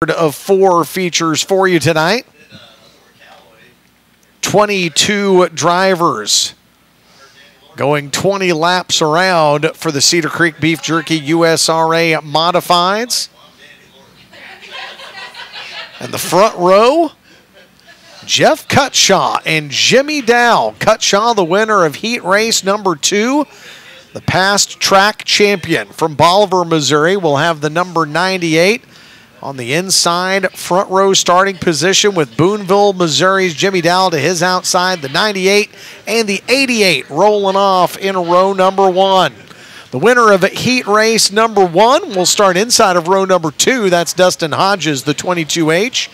Of 4 features for you tonight. 22 drivers going 20 laps around for the Cedar Creek Beef Jerky USRA Modifieds. And the front row, Jeff Cutshall and Jimmy Dow. Cutshall, the winner of heat race number 2, the past track champion from Bolivar, Missouri, will have the number 98 on the inside front row starting position, with Boonville, Missouri's Jimmy Dow to his outside, the 98 and the 88 rolling off in row number 1. The winner of heat race number 1 will start inside of row number 2. That's Dustin Hodges, the 22H.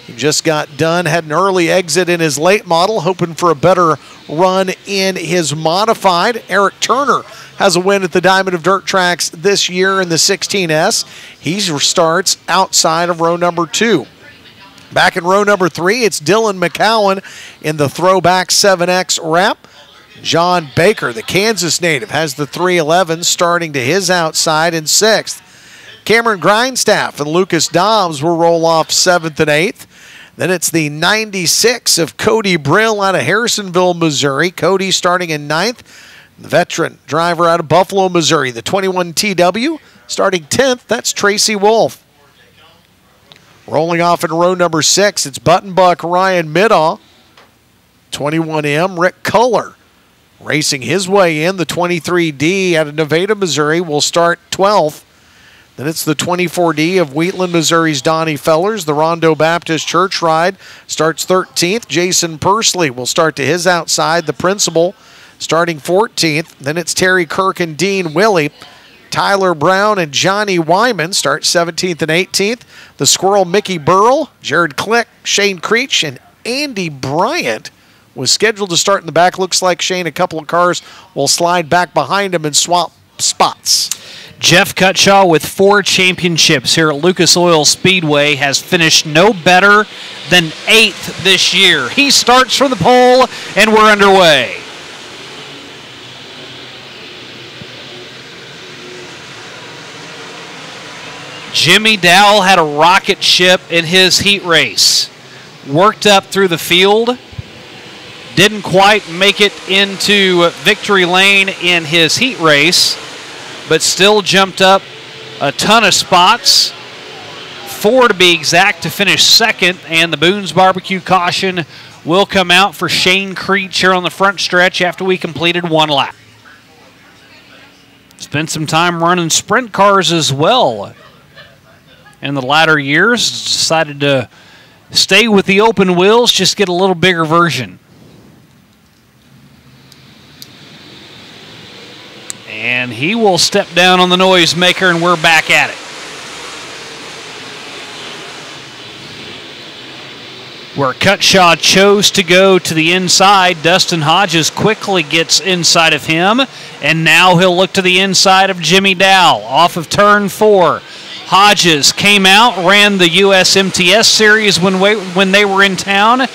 He just got done, had an early exit in his late model, hoping for a better run in his modified. Eric Turner has a win at the Diamond of Dirt tracks this year in the 16S. He starts outside of row number 2. Back in row number 3, it's Dylan McCowan in the throwback 7X wrap. John Baker, the Kansas native, has the 311 starting to his outside in 6th. Cameron Grindstaff and Lucas Dobbs will roll off 7th and 8th. Then it's the 96 of Cody Brill out of Harrisonville, Missouri. Cody starting in 9th. The veteran driver out of Buffalo, Missouri, the 21 TW, starting 10th. That's Tracy Wolf. Rolling off in row number 6, it's Buttonbuck Ryan Middaw. 21M, Rick Culler racing his way in. The 23D out of Nevada, Missouri, will start 12th. Then it's the 24D of Wheatland, Missouri's Donnie Fellers. The Rondo Baptist Church Ride starts 13th. Jason Pursley will start to his outside. The Principal starting 14th. Then it's Terry Kirk and Dean Willie. Tyler Brown and Johnny Wyman start 17th and 18th. The Squirrel Mickey Burrell, Jared Click, Shane Creech, and Andy Bryant was scheduled to start in the back. Looks like Shane, a couple of cars will slide back behind him and swap spots. Jeff Cutshall, with 4 championships here at Lucas Oil Speedway, has finished no better than 8th this year. He starts from the pole, and we're underway. Jimmy Dowell had a rocket ship in his heat race. Worked up through the field. Didn't quite make it into victory lane in his heat race, but still jumped up a ton of spots. 4 to be exact to finish 2nd, and the Boone's Barbecue caution will come out for Shane Creech here on the front stretch after we completed 1 lap. Spent some time running sprint cars as well in the latter years. Decided to stay with the open wheels, just get a little bigger version. And he will step down on the noisemaker, and we're back at it. Where Cutshall chose to go to the inside, Dustin Hodges quickly gets inside of him, and now he'll look to the inside of Jimmy Dow off of turn 4. Hodges came out, ran the USMTS series when they were in town.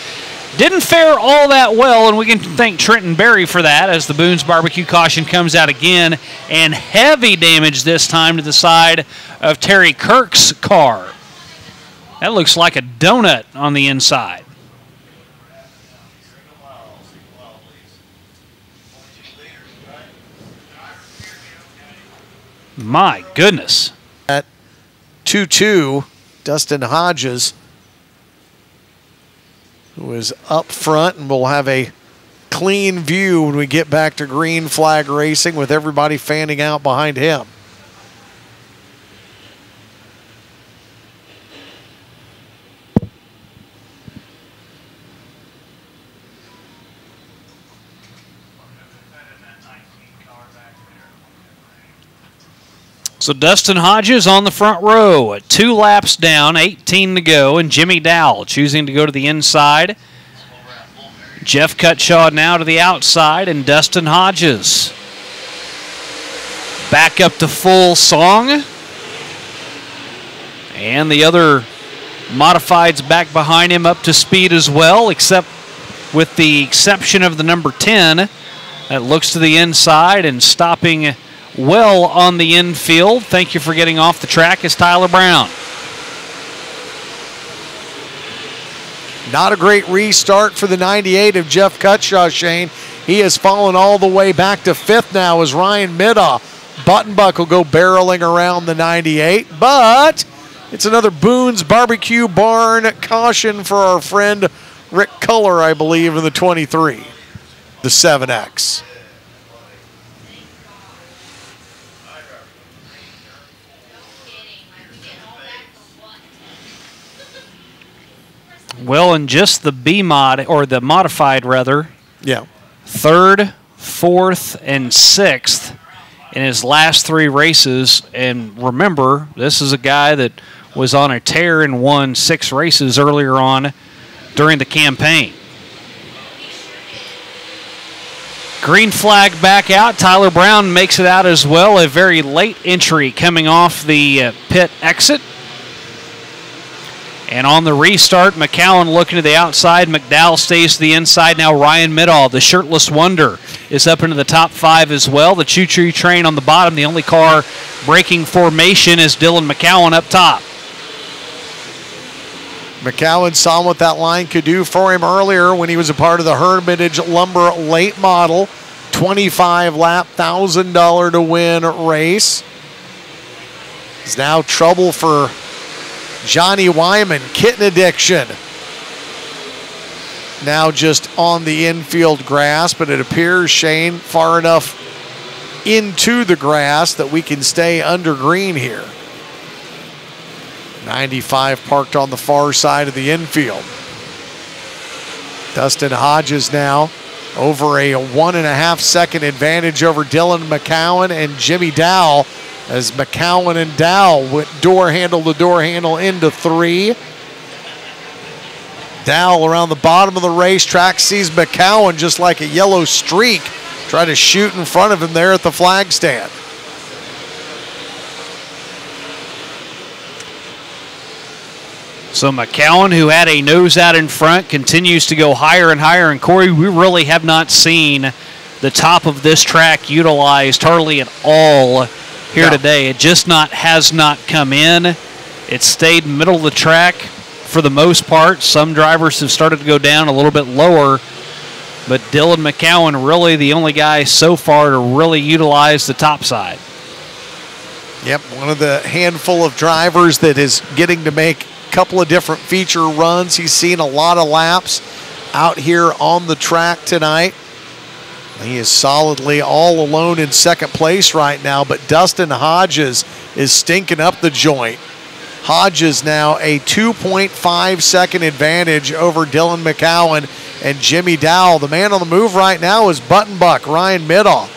Didn't fare all that well, and we can thank Trenton Berry for that, as the Boone's Barbecue caution comes out again, and heavy damage this time to the side of Terry Kirk's car. That looks like a donut on the inside. My goodness. At 2-2, Dustin Hodges, who is up front, and we'll have a clean view when we get back to green flag racing with everybody fanning out behind him. So Dustin Hodges on the front row, 2 laps down, 18 to go, and Jimmy Dowell choosing to go to the inside. Jeff Cutshall now to the outside, and Dustin Hodges back up to full song. And the other modifieds back behind him up to speed as well, except with the exception of the number 10 that looks to the inside and stopping well on the infield. Thank you for getting off the track, is Tyler Brown. Not a great restart for the 98 of Jeff Cutshall, Shane. He has fallen all the way back to 5th now as Ryan Middaugh. Buttonbuck will go barreling around the 98, but it's another Boone's Barbecue Barn caution for our friend Rick Culler, I believe, in the 23, the 7X. Well, in just the B mod, or the modified rather, yeah, 3rd, 4th, and 6th in his last 3 races. And remember, this is a guy that was on a tear and won 6 races earlier on during the campaign. Green flag back out. Tyler Brown makes it out as well. A very late entry coming off the pit exit. And on the restart, McCowan looking to the outside. McDowell stays to the inside. Now Ryan Middaugh, the shirtless wonder, is up into the top 5 as well. The choo-choo train on the bottom. The only car breaking formation is Dylan McCowan up top. McCowan saw what that line could do for him earlier when he was a part of the Hermitage Lumber late model 25-lap, $1,000 to win race. It's now trouble for Johnny Wyman, kitten addiction. Now just on the infield grass, but it appears, Shane, far enough into the grass that we can stay under green here. 95 parked on the far side of the infield. Dustin Hodges now over a 1.5 second advantage over Dylan McCowan and Jimmy Dowell, as McCowan and Dowell went door handle to door handle into 3. Dowell around the bottom of the racetrack sees McCowan just like a yellow streak try to shoot in front of him there at the flag stand. So McCowan, who had a nose out in front, continues to go higher and higher. And Corey, we really have not seen the top of this track utilized hardly at all here today. It just has not come in. It stayed middle of the track for the most part. Some drivers have started to go down a little bit lower, but Dylan McCowan really the only guy so far to really utilize the top side. Yep, one of the handful of drivers that is getting to make a couple of different feature runs. He's seen a lot of laps out here on the track tonight. He is solidly all alone in second place right now, but Dustin Hodges is stinking up the joint. Hodges now a 2.5 second advantage over Dylan McCowan and Jimmy Dowell. The man on the move right now is Buttonbuck, Ryan Middaugh.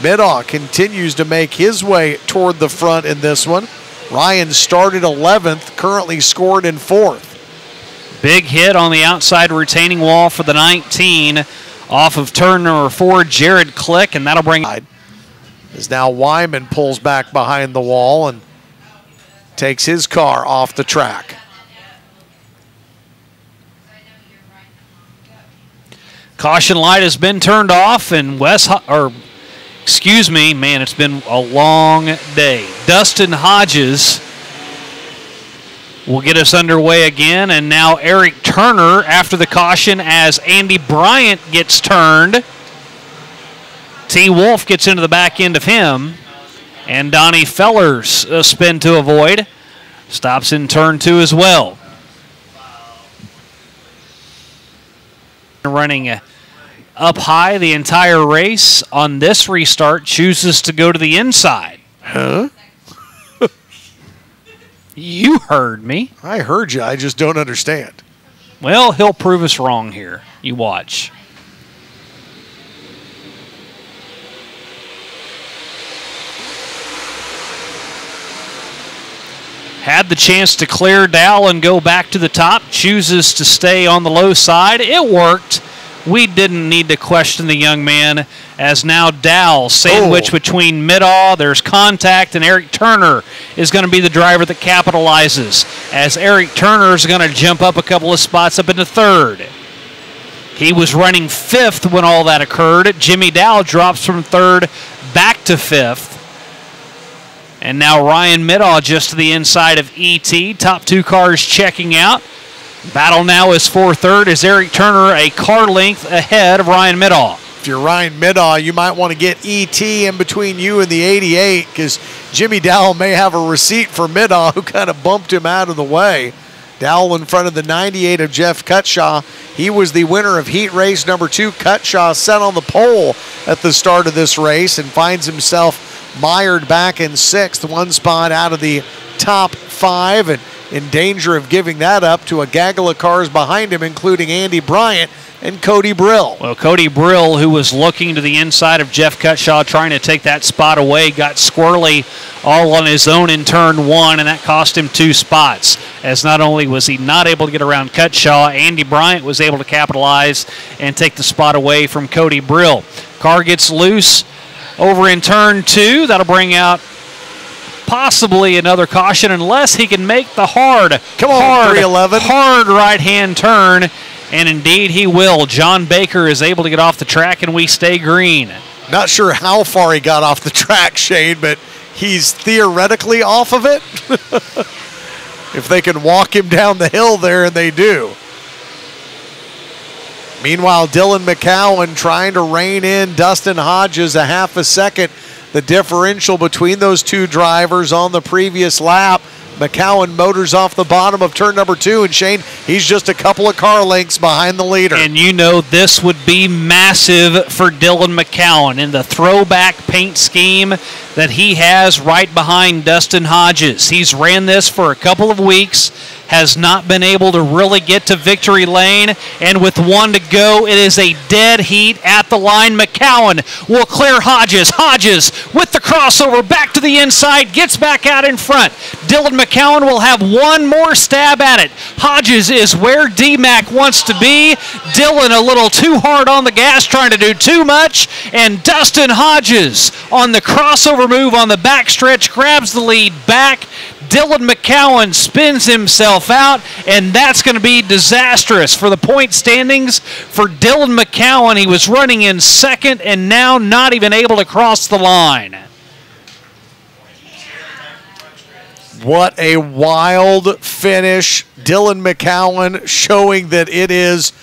Middaugh continues to make his way toward the front in this one. Ryan started 11th, currently scored in 4th. Big hit on the outside retaining wall for the 19 off of turn number 4, Jared Click, and that'll bring... As now Wyman pulls back behind the wall and takes his car off the track. Caution light has been turned off, and it's been a long day. Dustin Hodges will get us underway again, and now Eric Turner after the caution as Andy Bryant gets turned. T. Wolf gets into the back end of him, and Donnie Fellers a spin to avoid. Stops in turn 2 as well. Running up high the entire race on this restart, chooses to go to the inside. Huh? You heard me. I heard you. I just don't understand. Well, he'll prove us wrong here. You watch. Had the chance to clear Dowell and go back to the top. Chooses to stay on the low side. It worked. We didn't need to question the young man, as now Dowell sandwiched between Middaugh. There's contact, and Eric Turner is going to be the driver that capitalizes, as Eric Turner is going to jump up a couple of spots up into 3rd. He was running 5th when all that occurred. Jimmy Dowell drops from 3rd back to 5th. And now Ryan Middaugh just to the inside of ET. Top 2 cars checking out. Battle now is for third as Eric Turner a car length ahead of Ryan Middaugh. If you're Ryan Middaugh, you might want to get ET in between you and the 88 because Jimmy Dowell may have a receipt for Middaugh who kind of bumped him out of the way. Dowell in front of the 98 of Jeff Cutshall. He was the winner of heat race number 2. Cutshall set on the pole at the start of this race and finds himself mired back in 6th, 1 spot out of the top 5 and in danger of giving that up to a gaggle of cars behind him, including Andy Bryant and Cody Brill. Well, Cody Brill, who was looking to the inside of Jeff Cutshall, trying to take that spot away, got squirrely all on his own in turn 1, and that cost him 2 spots. As not only was he not able to get around Cutshall, Andy Bryant was able to capitalize and take the spot away from Cody Brill. Car gets loose over in turn 2. That'll bring out possibly another caution unless he can make the hard 311 hard right-hand turn, and indeed he will. John Baker is able to get off the track, and we stay green. Not sure how far he got off the track, Shane, but he's theoretically off of it. If they can walk him down the hill there, and they do. Meanwhile, Dylan McCowan trying to rein in Dustin Hodges a half a second. The differential between those two drivers on the previous lap. McCowan motors off the bottom of turn number 2, and Shane, he's just a couple of car lengths behind the leader. And you know this would be massive for Dylan McCowan in the throwback paint scheme that he has right behind Dustin Hodges. He's ran this for a couple of weeks, has not been able to really get to victory lane, and with 1 to go, it is a dead heat at the line. McCowan will clear Hodges. Hodges with the crossover back to the inside, gets back out in front. Dylan McCowan will have one more stab at it. Hodges is where D-Mac wants to be. Dylan a little too hard on the gas, trying to do too much, and Dustin Hodges on the crossover move on the backstretch grabs the lead back. Dylan McCowan spins himself out, and that's going to be disastrous for the point standings for Dylan McCowan. He was running in 2nd and now not even able to cross the line. What a wild finish. Dylan McCowan showing that it is